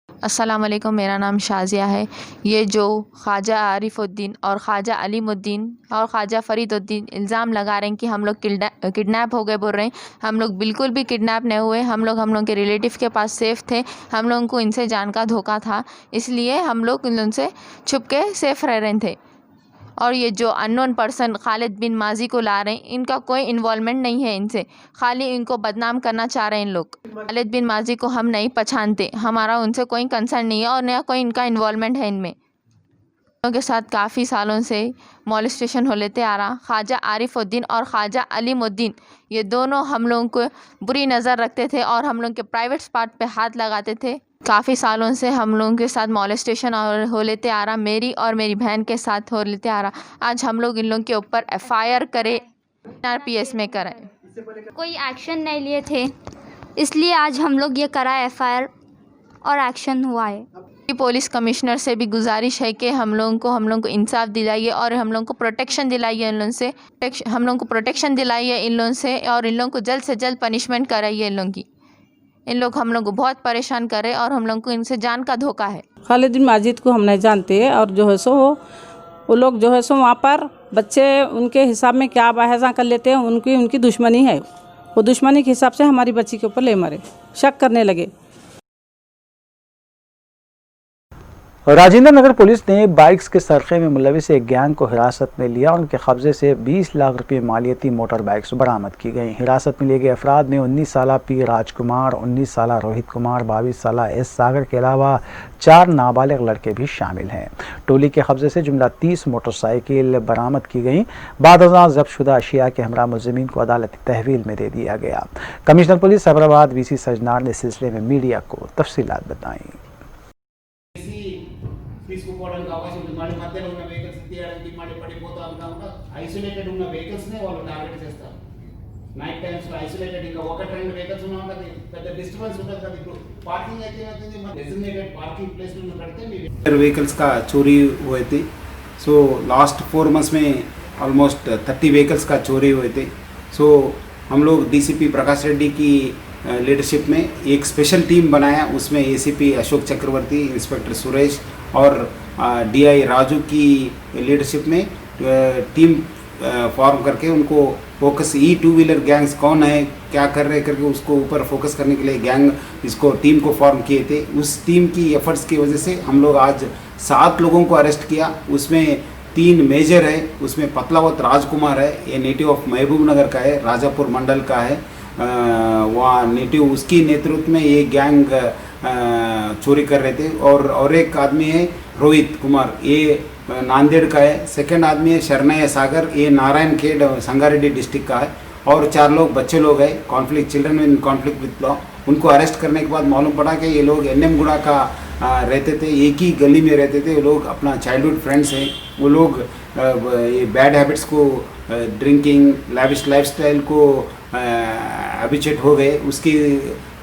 अस्सलाम वालेकुम, मेरा नाम शाजिया है। ये जो ख्वाजा आरिफुद्दीन और ख्वाजा अलीमुद्दीन और ख्वाजा फरीदुद्दीन इल्ज़ाम लगा रहे हैं कि हम लोग किडनैप हो गए बोल रहे हैं, हम लोग बिल्कुल भी किडनैप नहीं हुए। हम लोग के रिलेटिव के पास सेफ़ थे। हम लोगों को इनसे जान का धोखा था, इसलिए हम लोग इनसे छुप के सेफ़ रह रहे थे। और ये जो अननोन पर्सन खालिद बिन माजी को ला रहे हैं, इनका कोई इन्वॉल्वमेंट नहीं है इनसे, खाली इनको बदनाम करना चाह रहे हैं इन लोग। खालिद बिन माजी को हम नहीं पहचानते, हमारा उनसे कोई कंसर्न नहीं है और न कोई इनका इन्वॉल्वमेंट है इनमें। के साथ काफ़ी सालों से मॉलेस्टेशन हो लेते आ रहा। ख्वाजा आरिफुद्दीन और ख्वाजा अलीमुद्दीन ये दोनों हम लोगों को बुरी नज़र रखते थे और हम लोग के प्राइवेट स्पॉट पे हाथ लगाते थे। काफ़ी सालों से हम लोगों के साथ मॉलेस्टेशन और हो लेते आ रहा, मेरी और मेरी बहन के साथ हो लेते आ रहा। आज हम लोग इन लोगों के ऊपर FIR करे, RPS में कराए। कोई एक्शन नहीं लिए थे, इसलिए आज हम लोग ये करा FIR और एक्शन हुआ है। पुलिस कमिश्नर से भी गुजारिश है कि हम लोगों को इंसाफ दिलाइए और हम लोगों को प्रोटेक्शन दिलाइए इन लोगों से, हम लोगों को प्रोटेक्शन दिलाइए इन लोगों से और इन लोगों को जल्द से जल्द पनिशमेंट कराइए इन लोगों की। इन लोग हम लोग को बहुत परेशान कर रहे हैं और हम लोग को इनसे जान का धोखा है। खालिद बिन माजिद को हम नहीं जानते और जो है सो वो लोग जो है सो वहाँ पर बच्चे उनके हिसाब में क्या बहसा कर लेते हैं, उनकी दुश्मनी है। वो दुश्मनी के हिसाब से हमारी बच्ची के ऊपर ले मरे, शक करने लगे। राजेंद्र नगर पुलिस ने बाइक्स के सरखे में मुलविस एक गैंग को हिरासत में लिया और उनके कब्जे से 20 लाख रुपये मालियती मोटर बाइक्स बरामद की गई। हिरासत में लिए गए अफराद में 19 साला पी राजकुमार, 19 साला रोहित कुमार, 22 साला एस सागर के अलावा 4 नाबालिग लड़के भी शामिल हैं। टोली के कब्जे से जुमला 30 मोटरसाइकिल बरामद की गई। बाद जब्त शुदा अशिया के हमरा मुलजिमीन को अदालती तहवील में दे दिया गया। Commissioner police Hyderabad VC Sajjanar ने इस सिलसिले में मीडिया को तफसीलात बताई। తీసుకోవడానికి అవకాశం ఉంది. మళ్ళీ మధ్యలో ఉన్న వెహికల్స్ తీయడానికి మళ్ళీ పడిపోతూ ఉంటా ఐసోలేటెడ్ ఉన్న వెహికల్స్నే వాళ్ళు టార్గెట్ చేస్తారు. నైట్ టైమ్స్లో ఐసోలేటెడ్ ఇంకా 1-2 వెహికల్స్ ఉన్నాం కదా, పెద్ద డిస్టర్బెన్స్ ఉంటుంది కదా. ఇప్పుడు పార్కింగ్ అయితే ఏమవుతుంది, మన డెసిగ్నేటెడ్ పార్కింగ్ ప్లేస్ में करते हैं व्हीकल्स का चोरी हुए थे। सो लास्ट 4 मंथ्स में ऑलमोस्ट 30 व्हीकल्स का चोरी हुए थे। सो हम लोग DCP प्रकाश रेड्डी की लीडरशिप में एक स्पेशल टीम बनाया। उसमें ACP अशोक चक्रवर्ती, इंस्पेक्टर सुरेश और DI राजू की लीडरशिप में टीम फॉर्म करके उनको फोकस E2 व्हीलर गैंग्स कौन है, क्या कर रहे करके उसको ऊपर फोकस करने के लिए गैंग इसको टीम को फॉर्म किए थे। उस टीम की एफर्ट्स की वजह से हम लोग आज 7 लोगों को अरेस्ट किया। उसमें 3 मेजर है। उसमें पतलावत राजकुमार है, ये नेटिव ऑफ महबूब नगर का है, राजापुर मंडल का है। वहाँ नेटिव उसकी नेतृत्व में ये गैंग चोरी कर रहे थे। और एक आदमी है रोहित कुमार, ये नांदेड़ का है। सेकंड आदमी है शरणय सागर, ये नारायण खेड संगारेड्डी डिस्ट्रिक्ट का है। और 4 लोग बच्चे लोग हैं, conflict children in conflict with law. उनको अरेस्ट करने के बाद मालूम पड़ा कि ये लोग NM गुड़ा का रहते थे, एक ही गली में रहते थे। वो लोग अपना चाइल्डहुड फ्रेंड्स हैं। वो लोग ये बैड हैबिट्स को, ड्रिंकिंग, लैविश लाइफस्टाइल को हैबिचुएट हो गए। उसकी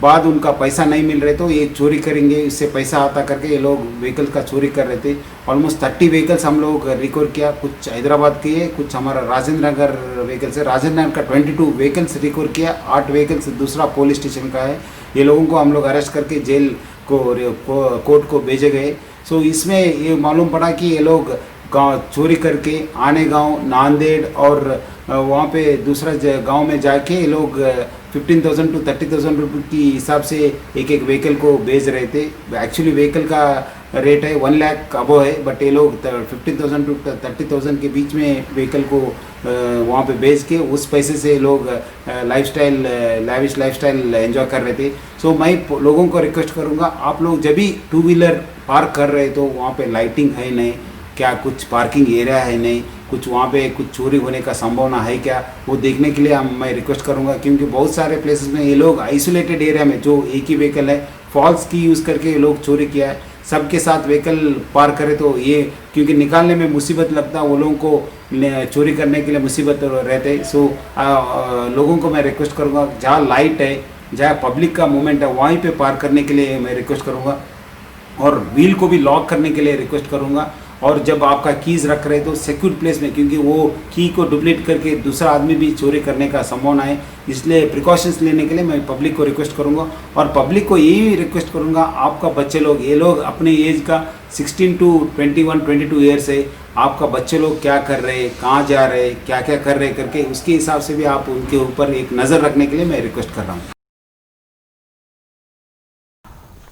बाद उनका पैसा नहीं मिल रहे तो ये चोरी करेंगे, इससे पैसा आता करके ये लोग व्हीकल का चोरी कर रहे थे। ऑलमोस्ट 30 व्हीकल्स हम लोग रिकवर किया, कुछ हैदराबाद के है, कुछ हमारा राजेंद्र नगर व्हीकल्स है। राजेंद्र नगर का 22 व्हीकल्स रिकवर किया, 8 व्हीकल्स दूसरा पुलिस स्टेशन का है। ये लोगों को हम लोग अरेस्ट करके जेल को कोर्ट को भेजे गए। सो इसमें ये मालूम पड़ा कि ये लोग गाँव चोरी करके आने गाँव नांदेड़ और वहाँ पे दूसरा गांव में जाके ये लोग 15,000 to 30,000 रुपये की हिसाब से एक एक व्हीकल को बेच रहे थे। एक्चुअली व्हीकल का रेट है 1 लाख अबो है, बट ये लोग 15,000 to 30,000 के बीच में व्हीकल को वहाँ पे बेच के उस पैसे से लोग लाविश लाइफस्टाइल एंजॉय कर रहे थे। सो मैं लोगों को रिक्वेस्ट करूँगा, आप लोग जब भी 2 व्हीलर पार्क कर रहे तो वहाँ पे लाइटिंग है नहीं क्या, कुछ पार्किंग एरिया है नहीं, कुछ वहाँ पे कुछ चोरी होने का संभावना है क्या, वो देखने के लिए मैं रिक्वेस्ट करूँगा। क्योंकि बहुत सारे प्लेसेस में ये लोग आइसोलेटेड एरिया में जो एक ही व्हीकल है फॉल्स की यूज़ करके ये लोग चोरी किया है। सबके साथ व्हीकल पार्क करे तो ये क्योंकि निकालने में मुसीबत लगता, वो लोगों को चोरी करने के लिए मुसीबत रहते। सो लोगों को मैं रिक्वेस्ट करूँगा, जहाँ लाइट है, जहाँ पब्लिक का मूवमेंट है, वहीं पे पार्क करने के लिए मैं रिक्वेस्ट करूँगा। और व्हील को भी लॉक करने के लिए रिक्वेस्ट करूँगा। और जब आपका कीज़ रख रहे तो सिक्योर प्लेस में, क्योंकि वो की को डुप्लीट करके दूसरा आदमी भी चोरी करने का संभावना है, इसलिए प्रिकॉशंस लेने के लिए मैं पब्लिक को रिक्वेस्ट करूंगा। और पब्लिक को यही रिक्वेस्ट करूंगा, आपका बच्चे लोग, ये लोग अपने एज का 16 to 21-22 ईयर्स है, आपका बच्चे लोग क्या कर रहे हैं, कहाँ जा रहे हैं, क्या क्या कर रहे हैं करके उसके हिसाब से भी आप उनके ऊपर एक नज़र रखने के लिए मैं रिक्वेस्ट कर रहा हूँ।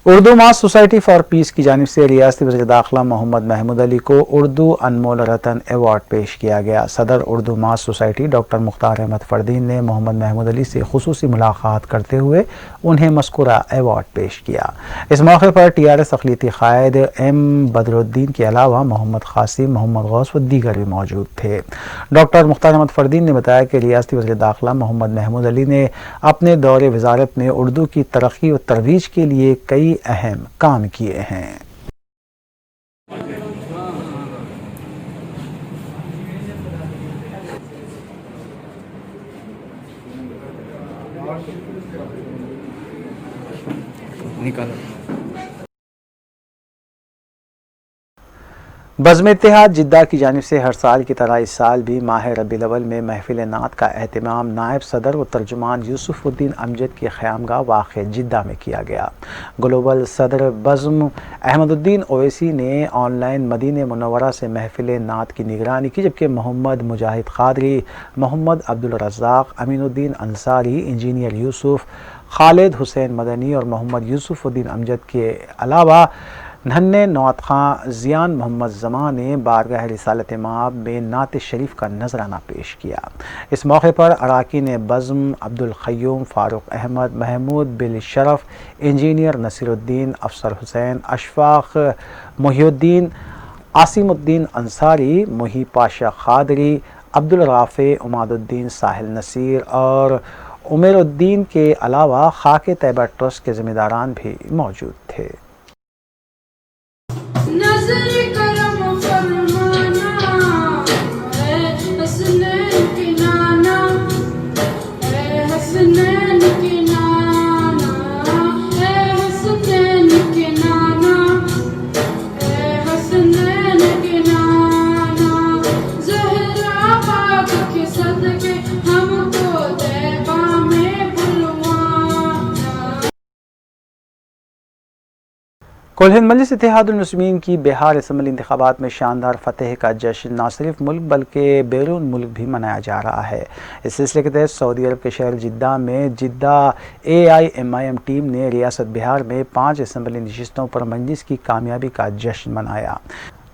उर्दू मास सोसाइटी फॉर पीस की जानिब से रियासती वज़ीर दाखिला मोहम्मद महमूद अली को उर्दू अनमोल रतन एवार्ड पेश किया गया। सदर उर्दू मास सोसाइटी डॉक्टर मुख्तार अहमद फरदीन ने मोहम्मद महमूद अली से खुसूसी मुलाकात करते हुए उन्हें मज़कूरा एवार्ड पेश किया। इस मौके पर TRS अक़लियती क़ायद M बदरुद्दीन के अलावा मोहम्मद क़ासिम, मोहम्मद गौस व दीगर भी मौजूद थे। डॉक्टर मुख्तार अहमद फरदीन ने बताया कि रियासती वज़ीर दाखिला मोहम्मद महमूद अली ने अपने दौरे वज़ारत में उर्दू की तरक्की व तरोीज के लिए कई अहम काम किए हैं। बज़्म-ए-इत्तेहाद जिद्दा की जानिब से हर साल की तरह इस साल भी माह रबीउल अव्वल में महफिल नात का एहतमाम नायब सदर व तर्जुमान यूसुफ़ुद्दीन अमजद की क़यामगाह वाक़ जिद्दा में किया गया। ग्लोबल सदर बज़्म अहमदुद्दीन ओवैसी ने ऑनलाइन मदीने मुनव्वरा से महफिल नात की निगरानी की, जबकि मोहम्मद मुजाहिद क़ादरी, मोहम्मद अब्दुल रज़्ज़ाक़, अमीनुद्दीन अंसारी, इंजीनियर यूसुफ, खालिद हुसैन मदनी और मोहम्मद यूसुफ़ुद्दीन अमजद के अलावा नन्हे नौत खां ज़ियान मोहम्मद ज़मा ने बारगाह रिसालत माब में नात शरीफ का नजराना पेश किया। इस मौके पर अराकीन बज़्म अब्दुल क़य्यूम, फ़ारूक अहमद, महमूद बिल शरफ, इंजीनियर नसीरुद्दीन, अफसर हुसैन, अशफाक मुहिउद्दीन, आसिमुद्दीन अंसारी, मुही पाशा क़ादरी, अब्दुल राफ़े, उमादुद्दीन, साहिल नसीर और उमरुद्दीन के अलावा खाके तैयबा ट्रस्ट के ज़िम्मेदारान भी मौजूद थे। कुल हिंद मजलिस इत्तेहादुल मुस्लिमीन की बिहार असम्बली इंतखाबात में शानदार फतह का जश्न न सिर्फ मुल्क बल्कि बैरून मुल्क भी मनाया जा रहा है। इस सिलसिले के तहत सऊदी अरब के शहर जिद्दा में जिद्दा AIMIM टीम ने रियासत बिहार में 5 असम्बली नशिस्तों पर मजलिस की कामयाबी का जश्न मनाया।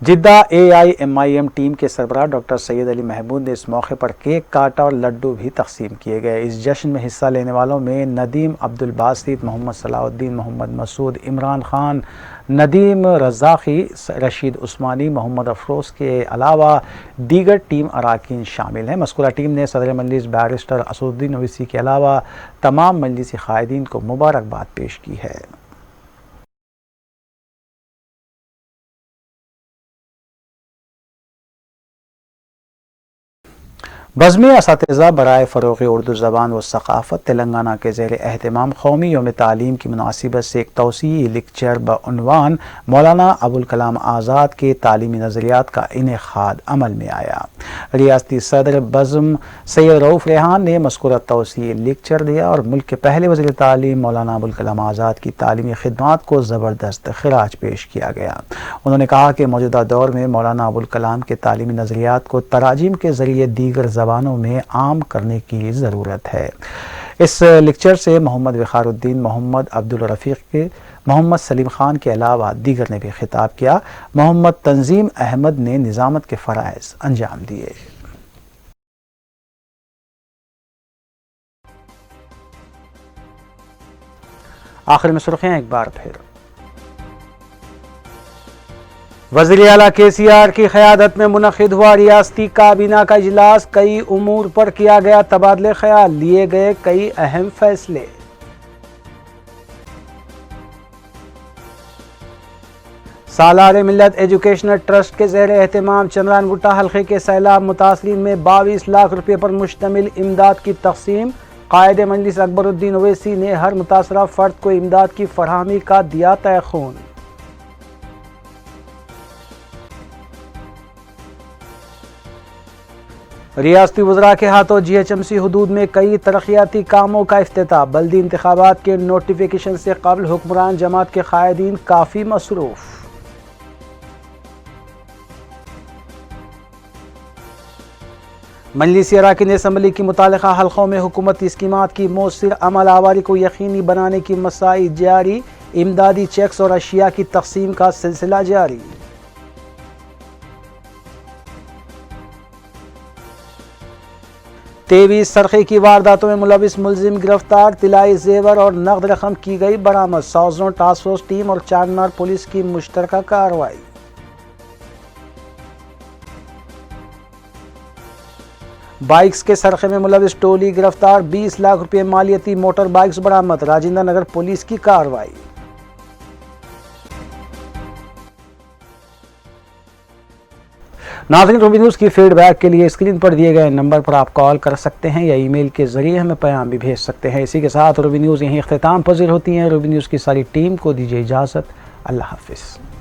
जिद्दा AIMIM टीम के सरबराह डॉक्टर सैयद अली महमूद ने इस मौके पर केक काटा और लड्डू भी तकसीम किए गए। इस जश्न में हिस्सा लेने वालों में नदीम अब्दुल बासित, मोहम्मद सलाउद्दीन, मोहम्मद मसूद, इमरान खान, नदीम रज़ाक़ी, रशीद उस्मानी, मोहम्मद अफरोज़ के अलावा दीगर टीम अराकीन शामिल हैं। मज़कूरा टीम ने सदर मजलिस बैरिस्टर असदुद्दीन ओवैसी के अलावा तमाम मजलिसी क़ायदीन को मुबारकबाद पेश की है। बज़्म असातिज़ा बराए फ़रोग़ उर्दू ज़बान व सक़ाफ़त तेलंगाना के ज़ेर एहतमाम कौमी यौम तालीम की मुनासिबत से एक तौसीई लेक्चर बउन्वान मौलाना अबुल कलाम आज़ाद के तालीमी नज़रियात का इनेक़ाद अमल में आया। रियासती सदर बज़्म सैयद रऊफ़ रेहान ने मज़कूरा तौसीई लेक्चर दिया और मुल्क के पहले वज़ीर तालीम मौलाना अबुल कलाम आज़ाद की तालीमी खिदमात को ज़बरदस्त ख़िराज पेश किया गया। उन्होंने कहा कि मौजूदा दौर में मौलाना अबुल कलाम के तालीमी नज़रियात को तराजीम के ज़रिए दीगर ज़बानों में आम करने की ज़रूरत है। इस लेक्चर से मोहम्मद विखारुद्दीन, मोहम्मद अब्दुल रफ़ीक के मोहम्मद सलीम ख़ान के अलावा दीगर ने भी खिताब किया। मोहम्मद तंजीम अहमद ने निज़ामत के फ़राइज़ अंजाम दिए। आखिर में सुर्खियां एक बार फिर। वज़ीर आला KCR की क़यादत में मुनक़िद हुआ रियासती काबीना का इजलास। कई उमूर पर किया गया तबादले ख्याल, लिए गए कई अहम फैसले। सालार मिल्लत एजुकेशनल ट्रस्ट के ज़ेर एहतमाम चंद्रान गुट्टा हल्के के सैलाब मुतासरीन में 22 लाख रुपये पर मुश्तमिल इमदाद की तक़सीम। कायदे मजलिस अकबरुद्दीन ओवैसी ने हर मुतासरा फ़र्द को इमदाद की फरहमी का दिया तयख़ून। रियासती वज़रा के हाथों GHMC हदूद में कई तरक्याती कामों का इफ्तिताह। बल्दी इंतखाबात के नोटिफिकेशन से कबल हुक्मरान जमात के कायदीन काफ़ी मसरूफ़। मजलिस अराकीन असम्बली की मुतालिका हल्कों में हुकूमती स्कीमात की मौसर अमल आवारी को यकीनी बनाने की मसाई जारी। इमदादी चेक्स और अशिया की तक़सीम का सिलसिला जारी। तेवीस सरखे की वारदातों में मुलविस मुलजिम गिरफ्तार। तिलाई जेवर और नकद रकम की गई बरामद। साउथ टास्क फोर्स टीम और चारमीनार पुलिस की मुश्तरका कार्रवाई। बाइक्स के सरखे में मुलविस टोली गिरफ्तार। 20 लाख रुपये मालियती मोटर बाइक्स बरामद। राजेंद्र नगर पुलिस की कार्रवाई। नाज़रीन, रूबी न्यूज़ की फीडबैक के लिए स्क्रीन पर दिए गए नंबर पर आप कॉल कर सकते हैं या ईमेल के ज़रिए हमें पैगाम भी भेज सकते हैं। इसी के साथ रूबी न्यूज़ यहीं इख्तिताम पज़ीर होती हैं। रूबी न्यूज़ की सारी टीम को दीजिए इजाज़त। अल्लाह हाफ़िज़।